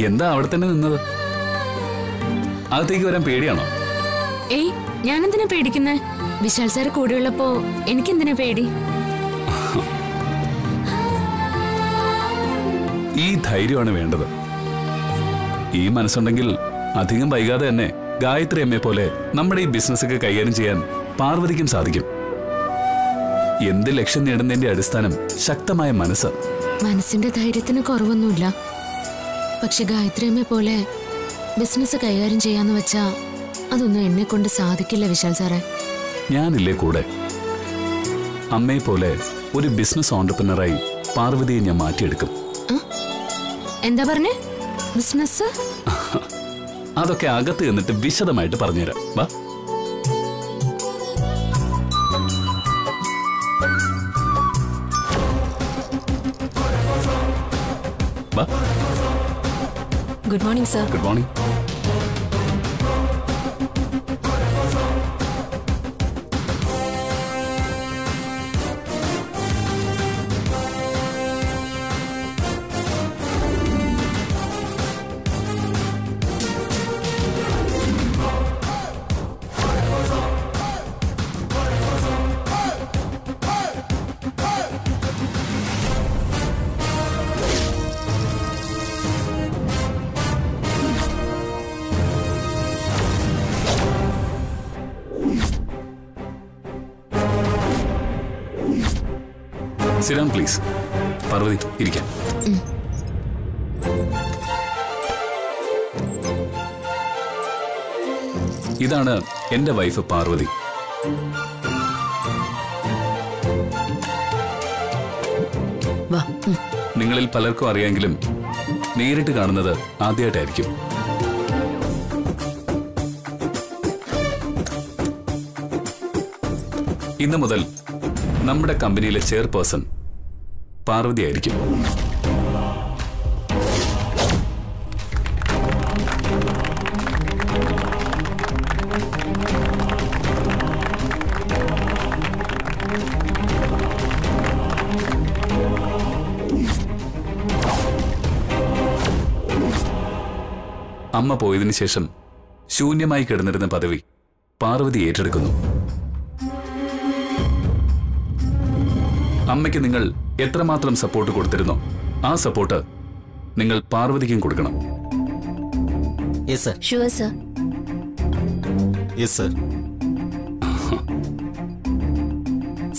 എന്താ അവിടെ തന്നെ നിന്നത്? അകത്തേക്ക് വരാൻ പേടിയാണോ? ഏയ്, ഞാനെന്തിനാ പേടിക്കുന്നേ? വിശാൽ സാറ് കൂടെയുള്ളപ്പോ എനിക്കെന്തിനാ പേടി? ഈ ധൈര്യമാണ് വേണ്ടത്. ഈ മനസ്സുണ്ടെങ്കിൽ അധികം വൈകാതെ തന്നെ ഗായത്രി അമ്മയെ പോലെ നമ്മുടെ ഈ ബിസിനസ്സൊക്കെ കൈകാര്യം ചെയ്യാൻ പാർവതിക്കും സാധിക്കും. എന്ത് ലക്ഷ്യം നേടുന്നതിന്റെ അടിസ്ഥാനം ശക്തമായ മനസ്സ്. മനസ്സിന്റെ ധൈര്യത്തിന് കുറവൊന്നുമില്ല. പക്ഷെ ഗായത്രി അമ്മയെ പോലെ ബിസിനസ് കൈകാര്യം ചെയ്യാന്ന് വെച്ചാ അതൊന്നും എന്നെ കൊണ്ട് സാധിക്കില്ല വിശാൽ സാറേ. ഞാനില്ലേ കൂടെ? അമ്മയെ പോലെ ഒരു ബിസിനസ് ഓണ്ടർപ്രനറായി പാർവതിയെ ഞാൻ മാറ്റിയെടുക്കും. എന്താ പറഞ്ഞേ? ബിസിനസ്? അതൊക്കെ അകത്ത് എന്നിട്ട് വിശദമായിട്ട് പറഞ്ഞുതരാം. വാ. Good morning sir. Good morning. Sit down, please. Parvathi, ഇരിക്കാം. ഇതാണ് എന്റെ വൈഫ് പാർവതി. നിങ്ങളിൽ പലർക്കും അറിയാമെങ്കിലും നേരിട്ട് കാണുന്നത് ആദ്യമായിട്ടായിരിക്കും. ഇന്നു മുതൽ നമ്മുടെ കമ്പനിയിലെ ചെയർപേഴ്സൺ പാർവതി ആയിരിക്കും. അമ്മ പോയതിനു ശേഷം ശൂന്യമായി കിടന്നിരുന്ന പദവി പാർവതി ഏറ്റെടുക്കുന്നു. അമ്മയ്ക്ക് നിങ്ങൾ എത്രമാത്രം സപ്പോർട്ട് കൊടുത്തിരുന്നോ ആ സപ്പോർട്ട് നിങ്ങൾ പാർവതിക്കും കൊടുക്കണം. Yes sir. Sure sir. Yes sir.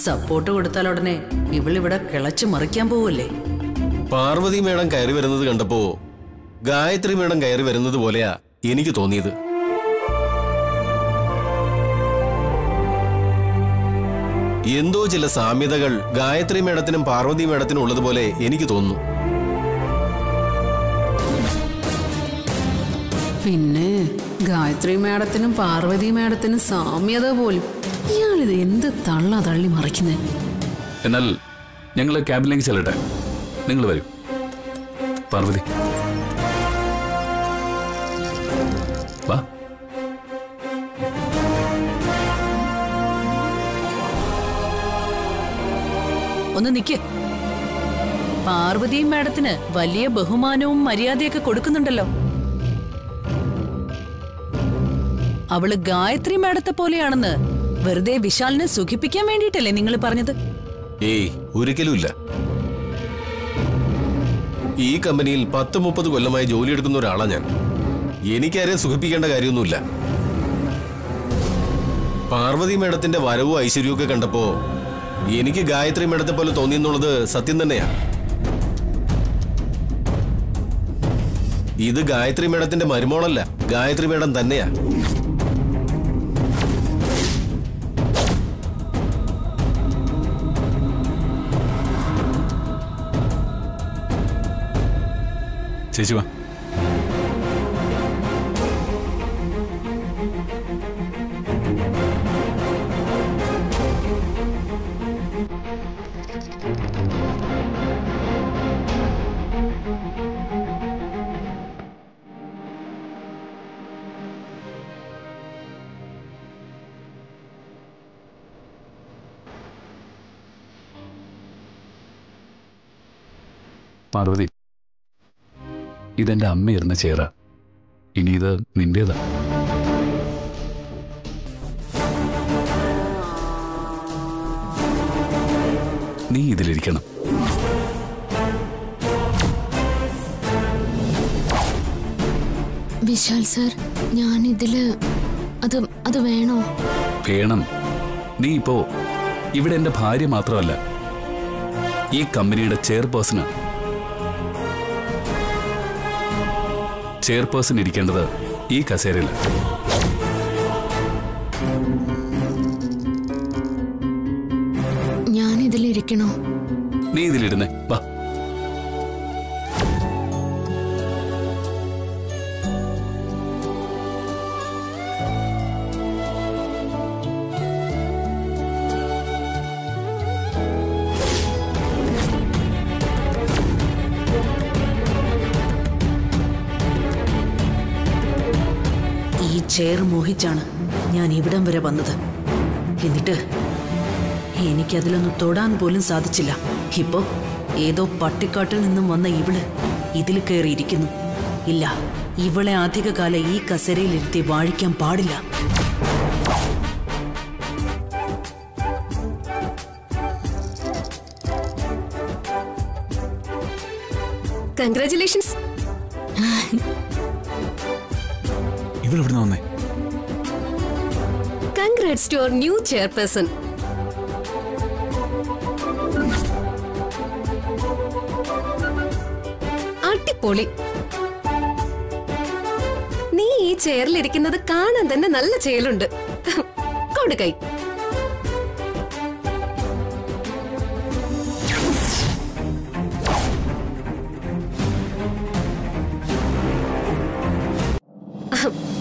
Support കൊടുത്താൽ ഉടനെ ഇവളിവിടെ കിളച്ചു മറിക്കാൻ പോവല്ലേ? പാർവതി മേഡം കയറി വരുന്നത് കണ്ടപ്പോ ഗായത്രി മേഡം കയറി വരുന്നത് പോലെയാ എനിക്ക് തോന്നിയത്. എന്തോ ചില സാമ്യതകൾ ഗായത്രി മേഡത്തിനും പാർവതി മേഡത്തിനും ഉള്ളതുപോലെ എനിക്ക് തോന്നുന്നു. പിന്നെ ഗായത്രി മേഡത്തിനും പാർവതി മേഡത്തിനും സാമ്യത പോലും. ഇയാളിത് എന്ത് തള്ളാ തള്ളി മറിക്കുന്നേ? എന്നാൽ ഞങ്ങൾ ക്യാബിനിലേക്ക് ചെല്ലട്ടെ. നിങ്ങൾ വരൂ. പാർവതി, വാ. ഒന്ന് നിക്ക്. പാർവതി മാഡത്തിന് വലിയ ബഹുമാനവും മര്യാദയൊക്കെ കൊടുക്കുന്നുണ്ടല്ലോ. അവള് ഗായത്രി മാഡത്തെ പോലെയാണെന്ന് വെറുതെ വിശാലിനെ സുഖിപ്പിക്കാൻ വേണ്ടിയിട്ടല്ലേ നിങ്ങൾ പറഞ്ഞത്? ഏയ്, ഒരിക്കലുമില്ല. ഈ കമ്പനിയിൽ 10-30 കൊല്ലമായി ജോലിയെടുക്കുന്ന ഒരാളാ ഞാൻ. എനിക്കാരെയും സുഖിപ്പിക്കേണ്ട കാര്യമൊന്നുമില്ല. പാർവതി മേഡത്തിന്റെ വരവും ഐശ്വര്യവും ഒക്കെ കണ്ടപ്പോ എനിക്ക് ഗായത്രി മേഡത്തെ പോലെ തോന്നിയെന്നുള്ളത് സത്യം തന്നെയാ. ഇത് ഗായത്രി മേഡത്തിന്റെ മരുമോളല്ല, ഗായത്രി മേഡം തന്നെയാ. ചേച്ചി വാ. പാർവതി, ഇതെന്റെ അമ്മ ഇരുന്ന ചേരാ. ഇനി ഇത് നിന്റേതാ. നീ ഇതിലിരിക്കണം. വിശാൽ സർ, ഞാനിതില് അത് വേണോ? വേണം. നീ ഇപ്പോ ഇവിടെ എന്റെ ഭാര്യ മാത്രമല്ല, ഈ കമ്പനിയുടെ ചെയർപേഴ്സണാ. ചെയർപേഴ്സൺ ഇരിക്കേണ്ടത് ഈ കസേരയിൽ. ഞാനിതിലിരിക്കണോ? നീ ഇതിലിരുന്നേ. വാ. ചെയർ മോഹിച്ചാണ് ഞാൻ ഇവിടം വരെ വന്നത്. എന്നിട്ട് എനിക്കതിലൊന്നും തൊടാൻ പോലും സാധിച്ചില്ല. ഇപ്പോ ഏതോ പട്ടിക്കാട്ടിൽ നിന്നും വന്ന ഇവള് ഇതിൽ കയറിയിരിക്കുന്നു. ഇല്ല, ഇവളെ അധികകാലം ഈ കസേരയിലിരുത്തി വാഴിക്കാൻ പാടില്ല. കൺഗ്രാറ്റുലേഷൻസ്. ഇവളെവിടുന്ന വന്നേ? Congrats to our new chairperson. അടിപൊളി. നീ ഈ ചെയറിലിരിക്കുന്നത് കാണാൻ തന്നെ നല്ല ചേലുണ്ട്. കൊടുക്കൈ.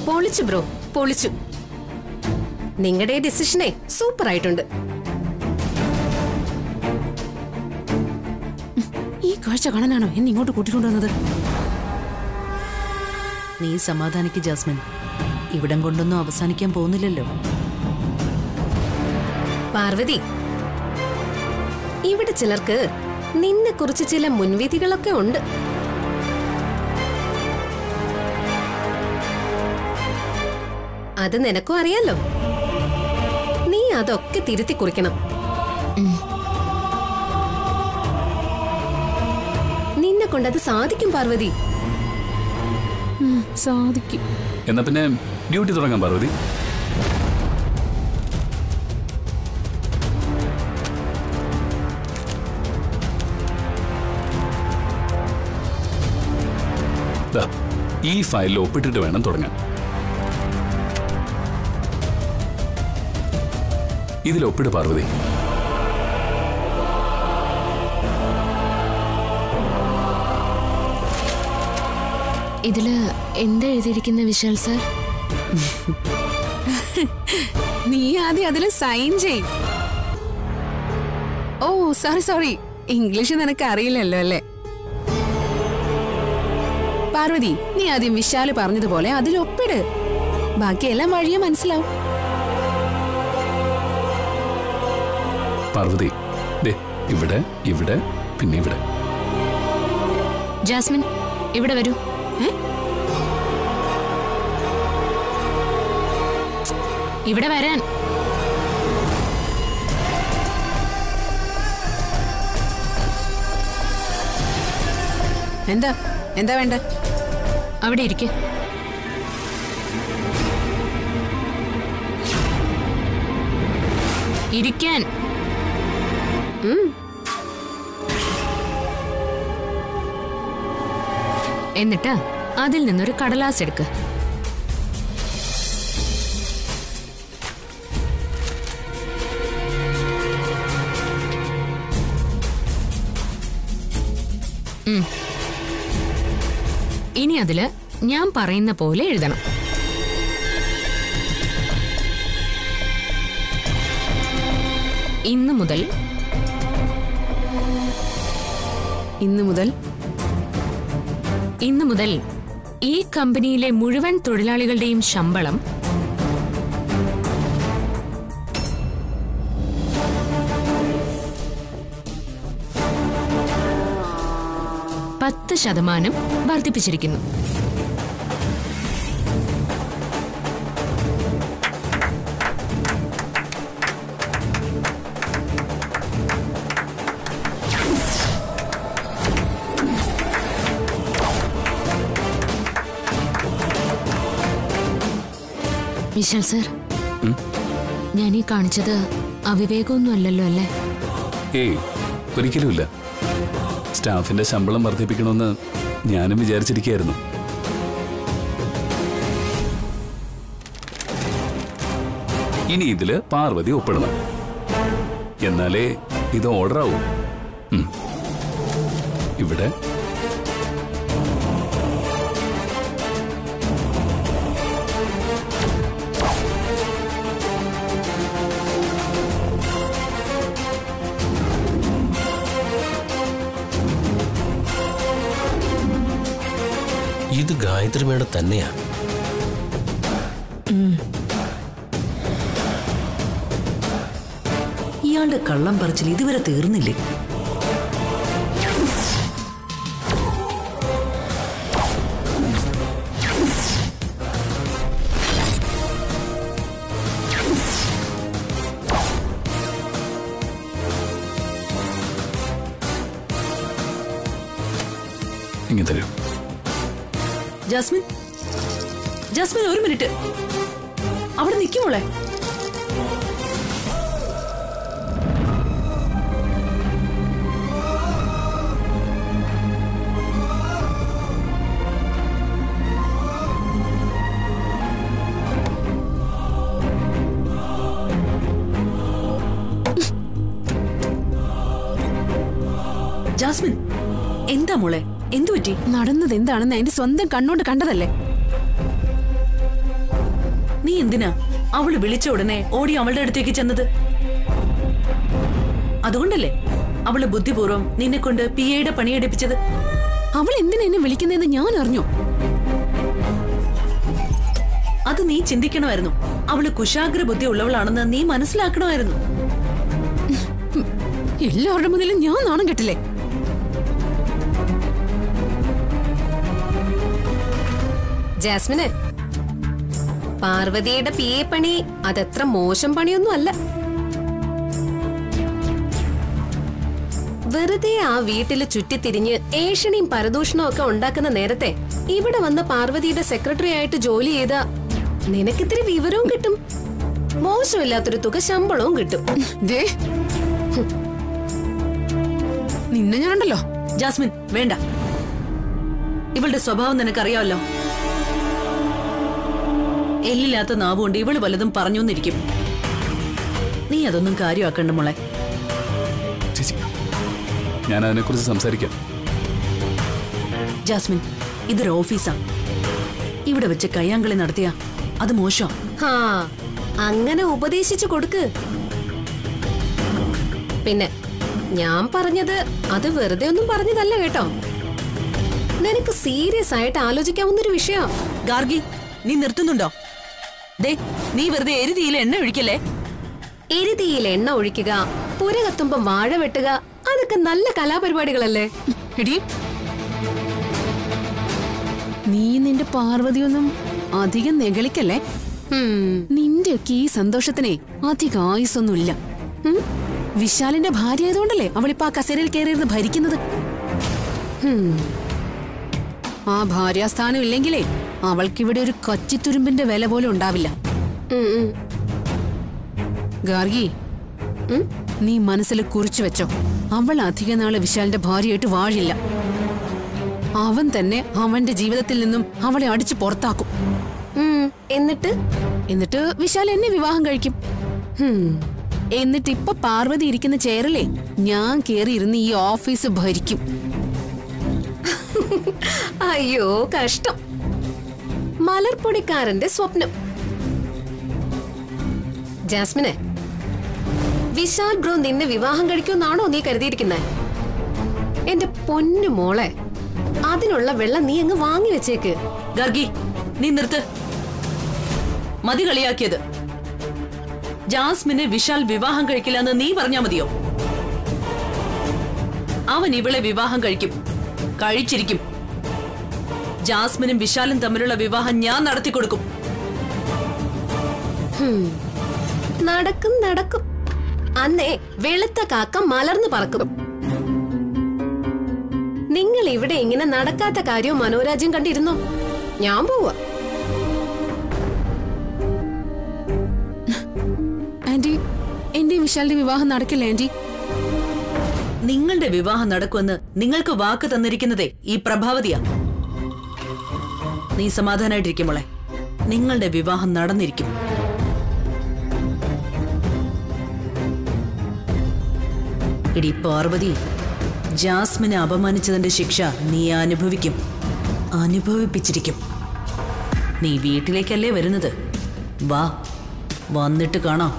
പൊളിച്ചു ബ്രോ, പൊളിച്ചു. നിങ്ങളുടെ ഡിസിഷനെ സൂപ്പർ ആയിട്ടുണ്ട്. ഈ കാഴ്ച കാണാനാണോ എന്നെ ഇങ്ങോട്ട് കൂട്ടിക്കൊണ്ടുവന്നത്? നീ സമാധാനിക്ക് ജാസ്മിൻ, ഇവിടം കൊണ്ടൊന്നും അവസാനിക്കാൻ പോകുന്നില്ലല്ലോ. പാർവതി, ഇവിടെ ചിലർക്ക് നിന്നെ കുറിച്ച് ചില മുൻവിധികളൊക്കെ ഉണ്ട്. അത് നിനക്കും അറിയാലോ. നീ അതൊക്കെ തിരുത്തി കുറിക്കണം. നിന്നെ കൊണ്ടത് സാധിക്കും പാർവതി. സാധിക്കും. എന്നാ പിന്നെ ഡ്യൂട്ടി തുടങ്ങാം പാർവതി. ഈ ഫയലിൽ ഒപ്പിട്ടിട്ട് വേണം തുടങ്ങാൻ. ഇതിൽ ഒപ്പിട് പാർവതി. ഇതില് എന്താ എഴുതിയിരിക്കുന്ന വിശാൽ സർ? നീ ആദ്യം അതില് സൈൻ ചെയ്. ഓ സോറി, ഇംഗ്ലീഷ് നിനക്ക് അറിയില്ലല്ലോ അല്ലേ? പാർവതി, നീ ആദ്യം വിശാല് പറഞ്ഞതുപോലെ അതിൽ ഒപ്പിട്. ബാക്കിയെല്ലാം വഴിയെ മനസ്സിലാവും. പാർവതി, ഇവിടെ ഇവിടെ പിന്നെ ഇവിടെ. ജാസ്മിൻ, ഇവിടെ വരൂ. ഇവിടെ വരാൻ. എന്താ എന്താ വേണ്ട? അവിടെ ഇരിക്കെ. ഇരിക്കാൻ. എന്നിട്ട് അതിൽ നിന്നൊരു കടലാസ് എടുക്ക്. ഇനി അതില് ഞാൻ പറയുന്ന പോലെ എഴുതണം. ഇന്നു മുതൽ ഈ കമ്പനിയിലെ മുഴുവൻ തൊഴിലാളികളുടെയും ശമ്പളം 10% വർദ്ധിപ്പിച്ചിരിക്കുന്നു. വിശാൽ സർ, ഞാൻ ഈ കാണിച്ചത് അവിവേകമൊന്നും അല്ലല്ലോ അല്ലേ? ഏയ്, ഒരിക്കലുമില്ല. സ്റ്റാഫിന്റെ ശമ്പളം വർദ്ധിപ്പിക്കണമെന്ന് ഞാനും വിചാരിച്ചിരിക്കുകയായിരുന്നു. ഇനി ഇതില് പാർവതി ഒപ്പിടണം, എന്നാലേ ഇത് ഓർഡർ ആവും. ഇവിടെ ഇത് ഗായത്രി മേഡം തന്നെയാ. ഇയാളുടെ കള്ളം പറച്ചിൽ ഇതുവരെ തീർന്നില്ലേ? ഇങ്ങനെ തരൂ. ജാസ്മിൻ, ജാസ്മിൻ, ഒരു മിനിറ്റ് അവിടെ നിൽക്കുമോളെ. ജാസ്മിൻ, എന്താ മോളെ, എന്തു പറ്റി? നടന്നത് എന്താണെന്ന് എന്റെ സ്വന്തം കണ്ണോണ്ട് കണ്ടതല്ലേ. നീ എന്തിനാ അവള് വിളിച്ച ഉടനെ ഓടി അവളുടെ അടുത്തേക്ക് ചെന്നത്? അതുകൊണ്ടല്ലേ അവള് ബുദ്ധിപൂർവ്വം നിന്നെ കൊണ്ട് പിയുടെ പണിയെടുപ്പിച്ചത്? അവൾ എന്തിനാ എന്നെ വിളിക്കുന്നതെന്ന് ഞാൻ അറിഞ്ഞു. അത് നീ ചിന്തിക്കണമായിരുന്നു. അവള് കുശാഗ്ര ബുദ്ധി ഉള്ളവളാണെന്ന് നീ മനസ്സിലാക്കണമായിരുന്നു. എല്ലാവരുടെ മുന്നിലും ഞാൻ നാണം കെട്ടില്ലേ? ജാസ്മിന്, പാർവതിയുടെ പി എ പണി അതത്ര മോശം പണിയൊന്നും അല്ല. വെറുതെ ആ വീട്ടില് ചുറ്റിത്തിരിഞ്ഞ് ഏഷണിയും പരദൂഷണവും ഒക്കെ ഉണ്ടാക്കുന്ന നേരത്തെ ഇവിടെ വന്ന പാർവതിയുടെ സെക്രട്ടറി ആയിട്ട് ജോലി ചെയ്ത നിനക്കിത്തിരി വിവരവും കിട്ടും, മോശമില്ലാത്തൊരു തുക ശമ്പളവും കിട്ടും. നിന്നെ ഞാനുണ്ടല്ലോ. ജാസ്മിൻ, വേണ്ട. ഇവളുടെ സ്വഭാവം നിനക്കറിയാമല്ലോ. എല്ലില്ലാത്ത നാവുകൊണ്ട് ഇവള് വല്ലതും പറഞ്ഞുന്നിരിക്കും. നീ അതൊന്നും കാര്യമാക്കണ്ട മോളെ. ചേച്ചി, ഞാൻ അതിനെക്കുറിച്ച് സംസാരിക്കാം. ജാസ്മിൻ, ഇതൊരു ഓഫീസാ. ഇവിടെ വെച്ച് കയ്യാങ്കളി നടത്തിയ അത് മോശം. ഹാ, അങ്ങനെ ഉപദേശിച്ചു കൊടുക്ക്. പിന്നെ ഞാൻ പറഞ്ഞത് അത് വെറുതെ ഒന്നും പറഞ്ഞതല്ല കേട്ടോ. നിനക്ക് സീരിയസ് ആയിട്ട് ആലോചിക്കാവുന്നൊരു വിഷയം. ഗാർഗി, നീ നിർത്തുന്നുണ്ടോ? ദേ, നീ വെറുതെ എരുതിയിൽ എണ്ണ ഒഴിക്കല്ലേ. എരുതിയിൽ എണ്ണ ഒഴിക്കുക, പുര കത്തുമ്പം വാഴ വെട്ടുക, അതൊക്കെ നല്ല കലാപരിപാടികളല്ലേ? എടി, നീ നിന്റെ പാർവതിയൊന്നും അധികം നെകളിക്കല്ലേ. നിന്റെയൊക്കെ ഈ സന്തോഷത്തിനെ അധികം ആയുസൊന്നുമില്ല. വിശാലിന്റെ ഭാര്യ ആയതുകൊണ്ടല്ലേ അവളിപ്പോ ആ കസേരയിൽ കയറിയിരുന്ന് ഭരിക്കുന്നത്. ആ ഭാര്യാസ്ഥാനം ഇല്ലെങ്കിലേ അവൾക്കിവിടെ ഒരു കച്ചിത്തുരുമ്പിന്റെ വില പോലും ഉണ്ടാവില്ല. ഗാർഗി, നീ മനസ്സിൽ കുറിച്ചു വെച്ചോ, അവൾ അധിക നാള് വിശാലിന്റെ ഭാര്യയായിട്ട് വാഴില്ല. അവൻ തന്നെ അവന്റെ ജീവിതത്തിൽ നിന്നും അവളെ അടിച്ചു പുറത്താക്കും. എന്നിട്ട് വിശാൽ എന്നെ വിവാഹം കഴിക്കും. എന്നിട്ട് ഇപ്പൊ പാർവതി ഇരിക്കുന്ന ചെയറിലെ ഞാൻ കേറി ഇരുന്ന് ഈ ഓഫീസ് ഭരിക്കും. അയ്യോ കഷ്ടം, മലർപ്പൊടിക്കാരന്റെ സ്വപ്നം. ജാസ്മിനെ, വിശാൽ ബ്രോ നിന്നെ വിവാഹം കഴിക്കുമെന്നാണോ നീ കരുതിയിരിക്കുന്നത്? എന്റെ പൊന്നു മോളെ, അതിനുള്ള വെള്ളം നീ അങ്ങ് വാങ്ങി വെച്ചേക്ക്. ഗർഗി, നീ നിർത്ത്. മതി കളിയാക്കിയത്. ജാസ്മിനെ വിശാൽ വിവാഹം കഴിക്കില്ല എന്ന് നീ പറഞ്ഞാ മതിയോ? അവൻ ഇവളെ വിവാഹം കഴിക്കും. കഴിച്ചിരിക്കും. ജാസ്മിനും വിശാലും തമ്മിലുള്ള വിവാഹം ഞാൻ നടത്തിക്കൊടുക്കും. നടക്കും നടക്കും. അന്നേ വെളുത്ത കാക്ക മലർന്നു പറക്കും. നിങ്ങൾ ഇവിടെ ഇങ്ങനെ നടക്കാത്ത കാര്യവും മനോരാജ്യം കണ്ടിരുന്നോ? ഞാൻ പോവാ. ആന്റി, എന്റെ വിശാലിന്റെ വിവാഹം നടക്കില്ല ആന്റി. നിങ്ങളുടെ വിവാഹം നടക്കുമെന്ന് നിങ്ങൾക്ക് വാക്ക് തന്നിരിക്കുന്നതേ ഈ പ്രഭാവതിയാ. നീ സമാധാനായിട്ടിരിക്കും മോളെ. നിങ്ങളുടെ വിവാഹം നടന്നിരിക്കും. എടി പാർവതി, ജാസ്മിനെ അപമാനിച്ചതിന്റെ ശിക്ഷ നീ അനുഭവിക്കും, അനുഭവിപ്പിച്ചിരിക്കും. നീ വീട്ടിലേക്കല്ലേ വരുന്നത്? വാ, വന്നിട്ട് കാണാം.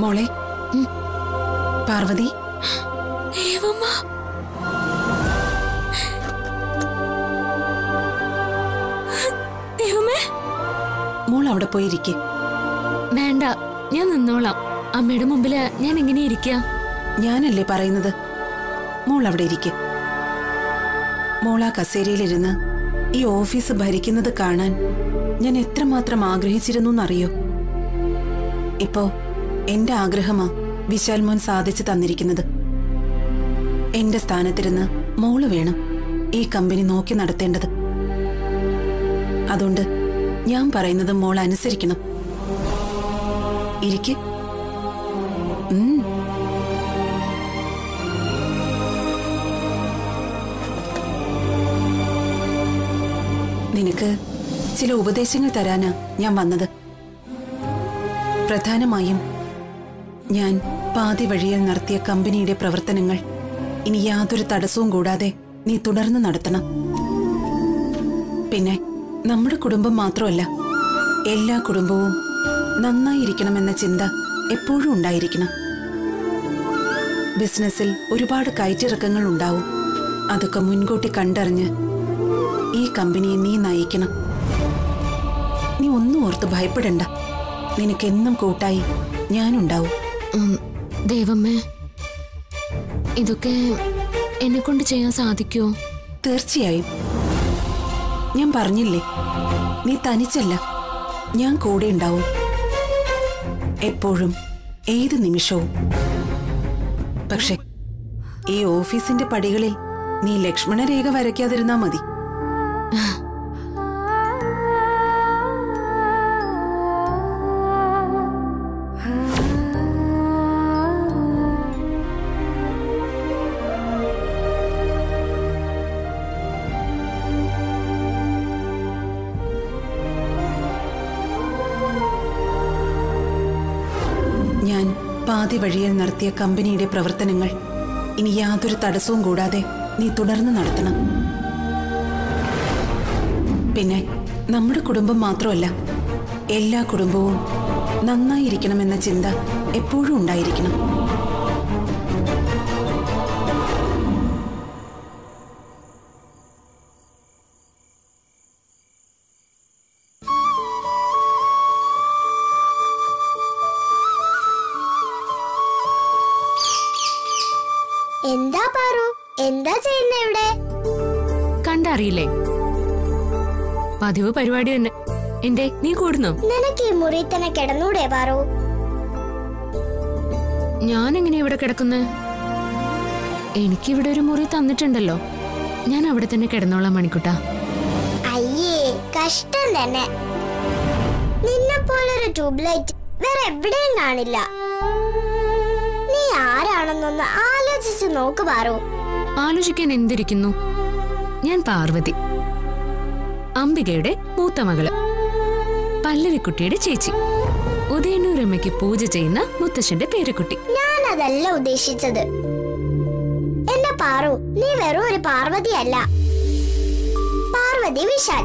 മോളെ പാർവതി, മോൾ അവിടെ പോയിരിക്കെ. വേണ്ട, ഞാൻ നിന്നോളാം. അമ്മയുടെ മുമ്പില് ഞാൻ എങ്ങനെ ഇരിക്കാം? ഞാനല്ലേ പറയുന്നത്, മോൾ അവിടെ ഇരിക്കെ. മോൾ ആ കസേരയിലിരുന്ന് ഈ ഓഫീസ് ഭരിക്കുന്നത് കാണാൻ ഞാൻ എത്രമാത്രം ആഗ്രഹിച്ചിരുന്നു എന്നറിയോ? ഇപ്പോ എന്റെ ആഗ്രഹമാ വിശാൽ മോൻ സാധിച്ചു തന്നിരിക്കുന്നത്. എന്റെ സ്ഥാനത്തിരുന്ന് മോള് വേണം ഈ കമ്പനി നോക്കി നടത്തേണ്ടത്. അതുകൊണ്ട് ഞാൻ പറയുന്നത് മോൾ അനുസരിക്കണം. ഇരിക്കെ. നിനക്ക് ചില ഉപദേശങ്ങൾ തരാനാ ഞാൻ വന്നത്. പ്രധാനമായും ഞാൻ പാതി വഴിയിൽ നടത്തിയ കമ്പനിയുടെ പ്രവർത്തനങ്ങൾ ഇനി യാതൊരു തടസ്സവും കൂടാതെ നീ തുടർന്ന് നടത്തണം. പിന്നെ നമ്മുടെ കുടുംബം മാത്രമല്ല, എല്ലാ കുടുംബവും നന്നായിരിക്കണമെന്ന ചിന്ത എപ്പോഴും ഉണ്ടായിരിക്കണം. ബിസിനസ്സിൽ ഒരുപാട് കയറ്റിറക്കങ്ങൾ ഉണ്ടാവും. അതൊക്കെ മുൻകൂട്ടി കണ്ടറിഞ്ഞ് ഈ കമ്പനിയെ നീ നയിക്കണം. നീ ഒന്നും ഓർത്ത് ഭയപ്പെടണ്ട. നിനക്കെന്നും കൂട്ടായി ഞാനുണ്ടാവും. ദൈവമ്മേ, ഇതൊക്കെ എന്നെ കൊണ്ട് ചെയ്യാൻ സാധിക്കുമോ? തീർച്ചയായും. ഞാൻ പറഞ്ഞില്ലേ, നീ തനിച്ചല്ല, ഞാൻ കൂടെ ഉണ്ടാവും. എപ്പോഴും, ഏത് നിമിഷവും. പക്ഷെ ഈ ഓഫീസിന്റെ പടികളിൽ നീ ലക്ഷ്മണരേഖ വരയ്ക്കാതിരുന്നാ മതി. ഞാൻ പാതി വഴിയിൽ നടത്തിയ കമ്പനിയുടെ പ്രവർത്തനങ്ങൾ ഇനി യാതൊരു തടസ്സവും കൂടാതെ നീ തുടർന്ന് നടത്തണം. പിന്നെ നമ്മുടെ കുടുംബം മാത്രമല്ല, എല്ലാ കുടുംബവും നന്നായിരിക്കണമെന്ന ചിന്ത എപ്പോഴും ഉണ്ടായിരിക്കണം. അറിയില്ലേ? പതിവ് പരിപാടി തന്നെ. എന്തേ നീ കൂടുന്നോ? നിനക്ക് ഈ മുറി തന്നെ കിടന്നൂടെ പാറു? ഞാൻ എങ്ങനെ ഇവിടെ കിടക്കുന്നേ? എനിക്കിവിടെ ഒരു മുറി തന്നിട്ടുണ്ടല്ലോ, ഞാൻ അവിടെ തന്നെ കിടന്നോളാം മണിക്കുട്ടാ. അയ്യേ കഷ്ടം തന്നെ. നിന്നെ പോലൊരു ട്യൂബ്ലൈറ്റ് വേറെ എവിടെയും കാണില്ല. നീ ആരാണെന്നൊന്ന് ആലോചിച്ച് നോക്ക് പാറു. ആലോചിക്കാൻ എന്തിരിക്കുന്നു? ഞാൻ പാർവതി, അംബികയുടെ മൂത്ത മകള്, പല്ലവിക്കുട്ടിയുടെ ചേച്ചി, ഉദയനൂരമ്മയ്ക്ക് പൂജ ചെയ്യുന്ന മുത്തശ്ശന്റെ പേരക്കുട്ടി. ഞാൻ അതല്ല ഉദ്ദേശിച്ചത്. എന്റെ പാറു, നീ വെറും ഒരു പാർവതി അല്ല, പാർവതി വിശാൽ.